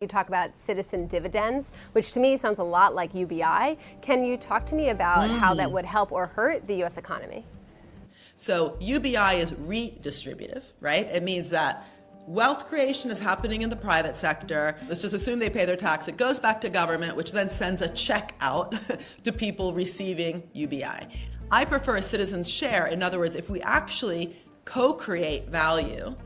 You talk about citizen dividends, which to me sounds a lot like UBI. Can you talk to me about how that would help or hurt the U.S. economy? So UBI is redistributive, right? It means that wealth creation is happening in the private sector. Let's just assume they pay their tax. It goes back to government, which then sends a check out to people receiving UBI. I prefer a citizen's share. In other words, if we actually co-create value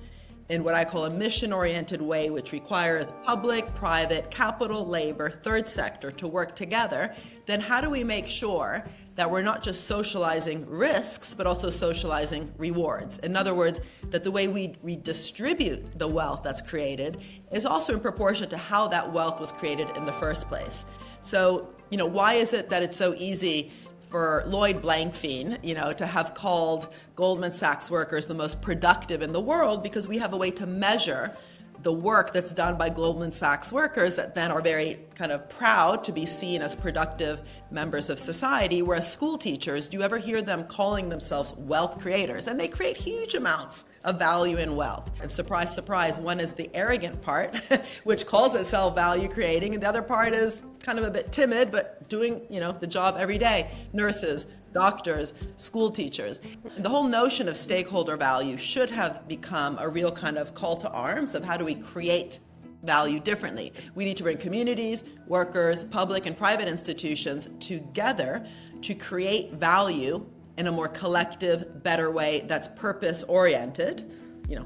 in what I call a mission-oriented way, which requires public, private, capital, labor, third sector to work together, then how do we make sure that we're not just socializing risks, but also socializing rewards? In other words, that the way we redistribute the wealth that's created is also in proportion to how that wealth was created in the first place. So, why is it that it's so easy for Lloyd Blankfein, to have called Goldman Sachs workers the most productive in the world? Because we have a way to measure the work that's done by Goldman Sachs workers that then are very kind of proud to be seen as productive members of society. Whereas school teachers, do you ever hear them calling themselves wealth creators? And they create huge amounts of value and wealth. And surprise, surprise, one is the arrogant part, which calls itself value creating, and the other part is kind of a bit timid, but doing, the job every day. Nurses, doctors, school teachers. The whole notion of stakeholder value should have become a real kind of call to arms of how do we create value differently. We need to bring communities, workers, public and private institutions together to create value in a more collective, better way that's purpose-oriented,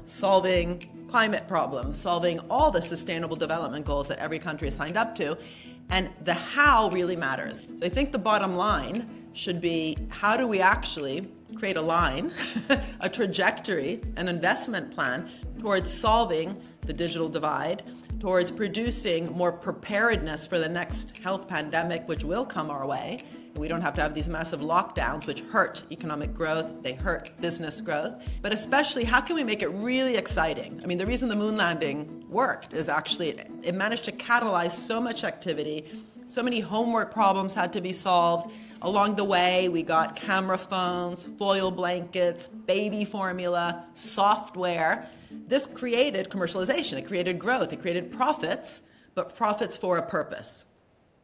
solving climate problems, solving all the sustainable development goals that every country has signed up to. And the how really matters. So I think the bottom line should be, how do we actually create a line, a trajectory, an investment plan towards solving the digital divide, towards producing more preparedness for the next health pandemic, which will come our way. We don't have to have these massive lockdowns, which hurt economic growth, they hurt business growth. But especially, how can we make it really exciting? I mean, the reason the moon landing worked is actually it managed to catalyze so much activity. So many homework problems had to be solved. Along the way, we got camera phones, foil blankets, baby formula, software. This created commercialization, it created growth, it created profits, but profits for a purpose.